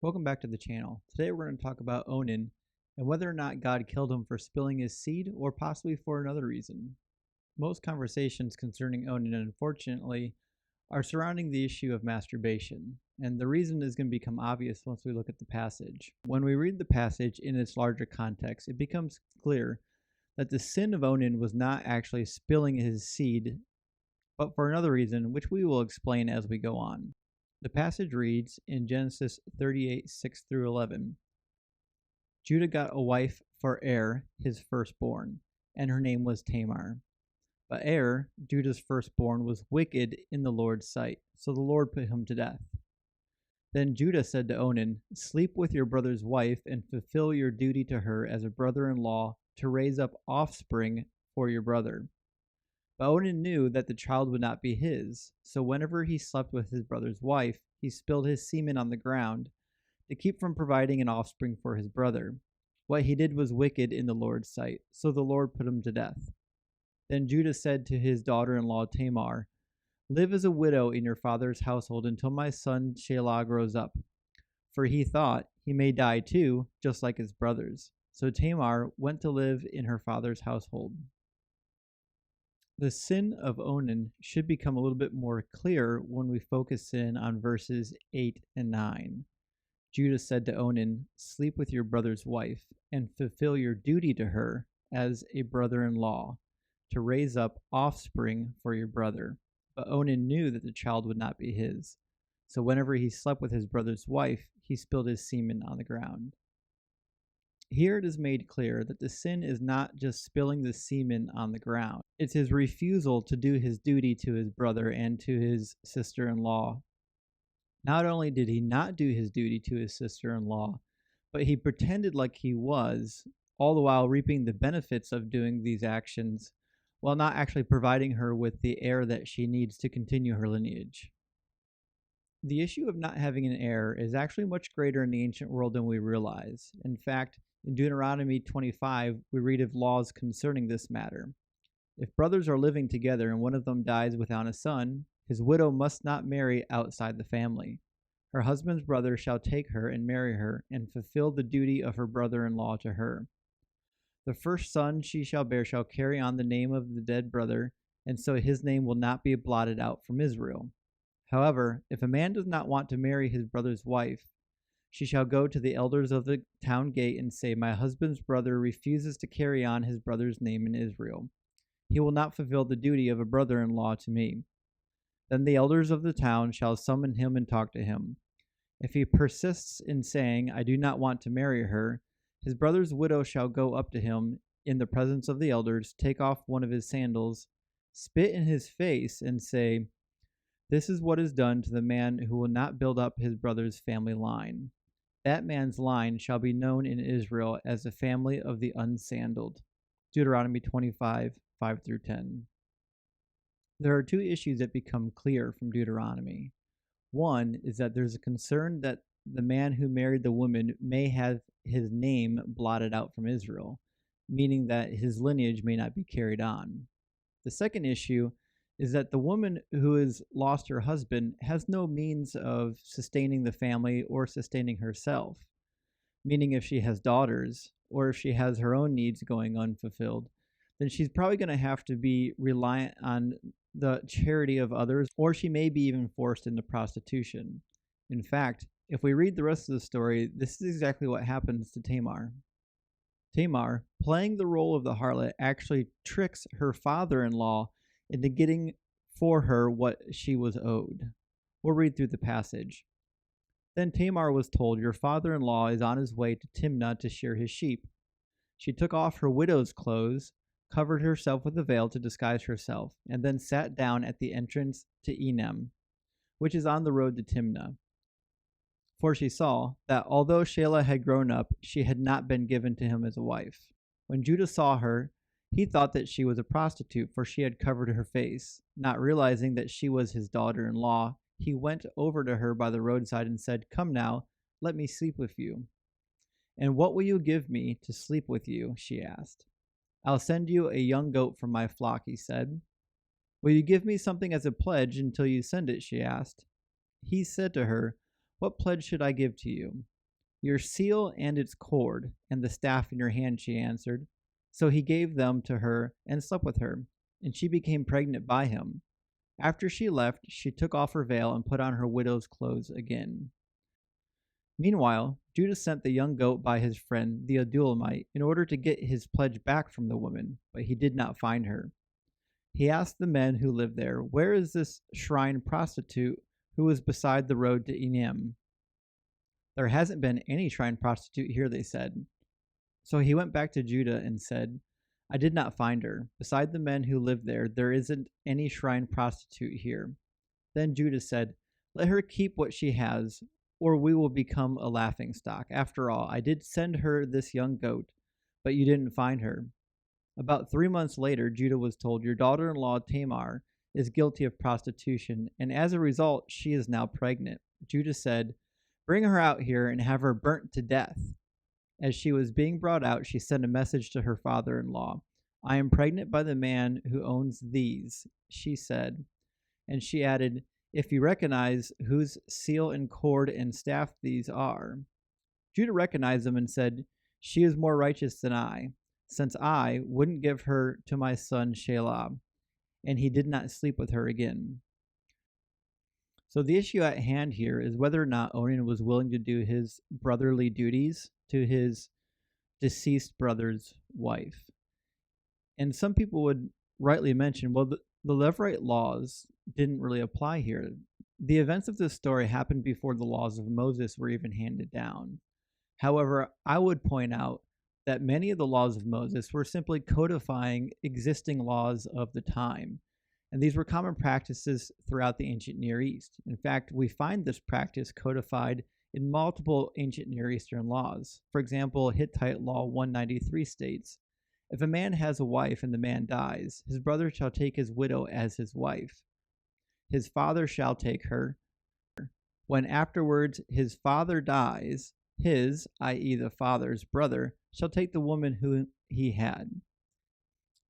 Welcome back to the channel. Today we're going to talk about Onan and whether or not God killed him for spilling his seed or possibly for another reason. Most conversations concerning Onan, unfortunately, are surrounding the issue of masturbation, and the reason is going to become obvious once we look at the passage. When we read the passage in its larger context, it becomes clear that the sin of Onan was not actually spilling his seed, but for another reason, which we will explain as we go on. The passage reads in Genesis 38, 6 through 11. Judah got a wife for Er, his firstborn, and her name was Tamar. But Er, Judah's firstborn, was wicked in the Lord's sight, so the Lord put him to death. Then Judah said to Onan, "Sleep with your brother's wife and fulfill your duty to her as a brother-in-law to raise up offspring for your brother." But Onan knew that the child would not be his, so whenever he slept with his brother's wife, he spilled his semen on the ground to keep from providing an offspring for his brother. What he did was wicked in the Lord's sight, so the Lord put him to death. Then Judah said to his daughter-in-law Tamar, "Live as a widow in your father's household until my son Shelah grows up." For he thought, he may die too, just like his brothers. So Tamar went to live in her father's household. The sin of Onan should become a little bit more clear when we focus in on verses 8 and 9. Judah said to Onan, "Sleep with your brother's wife, and fulfill your duty to her as a brother-in-law, to raise up offspring for your brother." But Onan knew that the child would not be his, so whenever he slept with his brother's wife, he spilled his semen on the ground. Here it is made clear that the sin is not just spilling the semen on the ground. It's his refusal to do his duty to his brother and to his sister-in-law. Not only did he not do his duty to his sister-in-law, but he pretended like he was, all the while reaping the benefits of doing these actions, while not actually providing her with the heir that she needs to continue her lineage. The issue of not having an heir is actually much greater in the ancient world than we realize. In fact, in Deuteronomy 25, we read of laws concerning this matter. If brothers are living together and one of them dies without a son, his widow must not marry outside the family. Her husband's brother shall take her and marry her, and fulfill the duty of her brother-in-law to her. The first son she shall bear shall carry on the name of the dead brother, and so his name will not be blotted out from Israel. However, if a man does not want to marry his brother's wife, she shall go to the elders of the town gate and say, "My husband's brother refuses to carry on his brother's name in Israel. He will not fulfill the duty of a brother-in-law to me." Then the elders of the town shall summon him and talk to him. If he persists in saying, "I do not want to marry her," his brother's widow shall go up to him in the presence of the elders, take off one of his sandals, spit in his face, and say, "This is what is done to the man who will not build up his brother's family line. That man's line shall be known in Israel as the family of the unsandaled." Deuteronomy 25, 5 through 10. There are two issues that become clear from Deuteronomy. One is that there's a concern that the man who married the woman may have his name blotted out from Israel, meaning that his lineage may not be carried on. The second issue is that the woman who has lost her husband has no means of sustaining the family or sustaining herself, meaning if she has daughters or if she has her own needs going unfulfilled, then she's probably going to have to be reliant on the charity of others, or she may be even forced into prostitution. In fact, if we read the rest of the story, this is exactly what happens to Tamar. Tamar, playing the role of the harlot, actually tricks her father-in-law into getting for her what she was owed. We'll read through the passage. Then Tamar was told, "Your father-in-law is on his way to Timnah to shear his sheep." She took off her widow's clothes, covered herself with a veil to disguise herself, and then sat down at the entrance to Enem, which is on the road to Timnah. For she saw that although Shelah had grown up, she had not been given to him as a wife. When Judah saw her, he thought that she was a prostitute, for she had covered her face. Not realizing that she was his daughter-in-law, he went over to her by the roadside and said, "Come now, let me sleep with you." "And what will you give me to sleep with you?" she asked. "I'll send you a young goat from my flock," he said. "Will you give me something as a pledge until you send it?" she asked. He said to her, What pledge should I give to you? Your seal and its cord, and the staff in your hand, she answered. So he gave them to her and slept with her, and she became pregnant by him. After she left, she took off her veil and put on her widow's clothes again. Meanwhile, Judah sent the young goat by his friend the Adulamite in order to get his pledge back from the woman, but he did not find her. He asked the men who lived there, "Where is this shrine prostitute who was beside the road to Enim?" "There hasn't been any shrine prostitute here," they said. So he went back to Judah and said, "I did not find her. Beside the men who live there, there isn't any shrine prostitute here." Then Judah said, "Let her keep what she has, or we will become a laughingstock. After all, I did send her this young goat, but you didn't find her." About 3 months later, Judah was told, "Your daughter-in-law Tamar is guilty of prostitution, and as a result, she is now pregnant." Judah said, "Bring her out here and have her burnt to death." As she was being brought out, she sent a message to her father-in-law. "I am pregnant by the man who owns these," she said. And she added, "If you recognize whose seal and cord and staff these are." Judah recognized them and said, "She is more righteous than I, since I wouldn't give her to my son Shelah." And he did not sleep with her again. So the issue at hand here is whether or not Onan was willing to do his brotherly duties to his deceased brother's wife. And some people would rightly mention, well, the Levirate laws didn't really apply here. The events of this story happened before the laws of Moses were even handed down. However, I would point out that many of the laws of Moses were simply codifying existing laws of the time, and these were common practices throughout the ancient Near East. In fact, we find this practice codified in multiple ancient Near Eastern laws. For example, Hittite Law 193 states, "If a man has a wife and the man dies, his brother shall take his widow as his wife. His father shall take her. When afterwards his father dies, his, i.e., the father's brother, shall take the woman whom he had."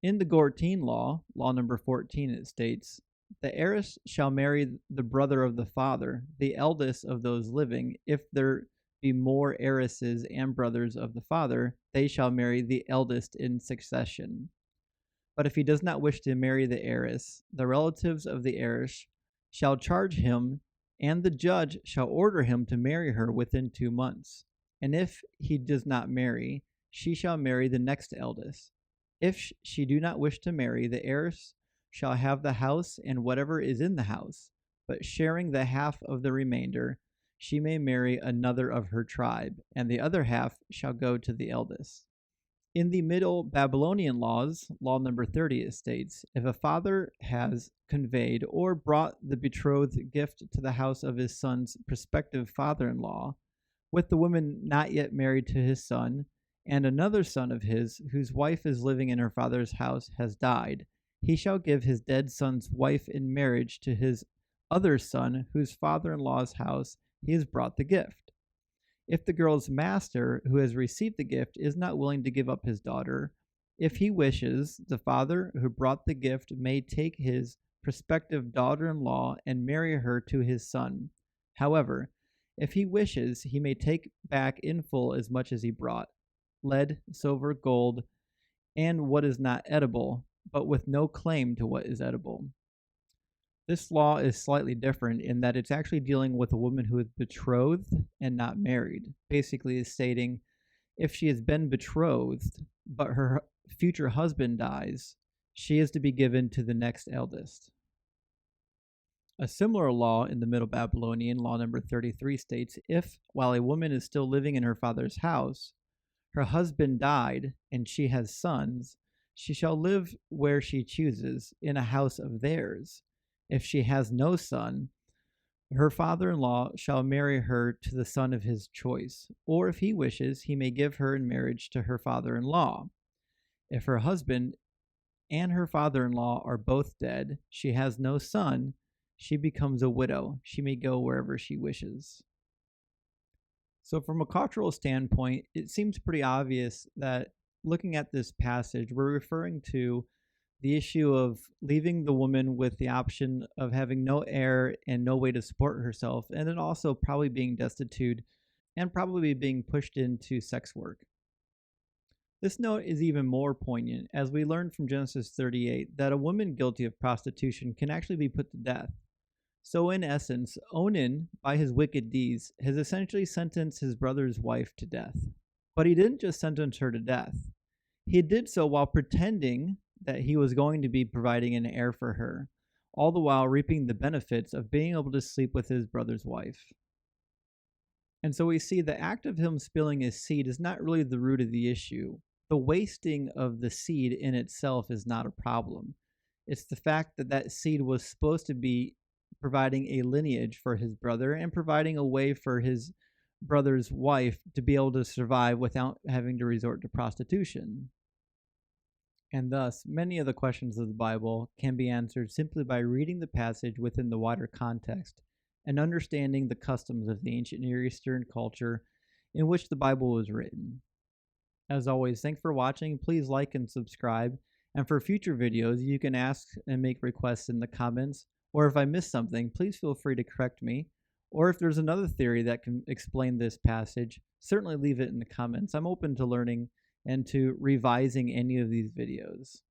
In the Gortine law, law number 14, it states, "The heiress shall marry the brother of the father, the eldest of those living. If there be more heiresses and brothers of the father, they shall marry the eldest in succession. But if he does not wish to marry the heiress, the relatives of the heiress shall charge him, and the judge shall order him to marry her within 2 months. And if he does not marry, she shall marry the next eldest. If she do not wish to marry, the heiress shall have the house and whatever is in the house, but sharing the half of the remainder, she may marry another of her tribe, and the other half shall go to the eldest." In the Middle Babylonian laws, law number 30, it states, "If a father has conveyed or brought the betrothed gift to the house of his son's prospective father-in-law, with the woman not yet married to his son, and another son of his, whose wife is living in her father's house, has died, he shall give his dead son's wife in marriage to his other son, whose father-in-law's house he has brought the gift. If the girl's master, who has received the gift, is not willing to give up his daughter, if he wishes, the father who brought the gift may take his prospective daughter-in-law and marry her to his son. However, if he wishes, he may take back in full as much as he brought, lead, silver, gold, and what is not edible, but with no claim to what is edible." This law is slightly different in that it's actually dealing with a woman who is betrothed and not married. Basically, is stating if she has been betrothed, but her future husband dies, she is to be given to the next eldest. A similar law in the Middle Babylonian, law number 33, states, if, while a woman is still living in her father's house, her husband died and she has sons, she shall live where she chooses, in a house of theirs. If she has no son, her father-in-law shall marry her to the son of his choice, or if he wishes, he may give her in marriage to her father-in-law. If her husband and her father-in-law are both dead, she has no son, she becomes a widow. She may go wherever she wishes. So from a cultural standpoint, it seems pretty obvious that looking at this passage, we're referring to The issue of leaving the woman with the option of having no heir and no way to support herself, and then also probably being destitute and probably being pushed into sex work. This note is even more poignant as we learn from Genesis 38 that a woman guilty of prostitution can actually be put to death. So, in essence, Onan, by his wicked deeds, has essentially sentenced his brother's wife to death. But he didn't just sentence her to death, he did so while pretending that he was going to be providing an heir for her, all the while reaping the benefits of being able to sleep with his brother's wife. And so we see the act of him spilling his seed is not really the root of the issue. The wasting of the seed in itself is not a problem. It's the fact that that seed was supposed to be providing a lineage for his brother and providing a way for his brother's wife to be able to survive without having to resort to prostitution. And thus, many of the questions of the Bible can be answered simply by reading the passage within the wider context and understanding the customs of the ancient Near Eastern culture in which the Bible was written. As always, thanks for watching. Please like and subscribe. And for future videos, you can ask and make requests in the comments. Or if I missed something, please feel free to correct me. Or if there's another theory that can explain this passage, certainly leave it in the comments. I'm open to learning and to revising any of these videos.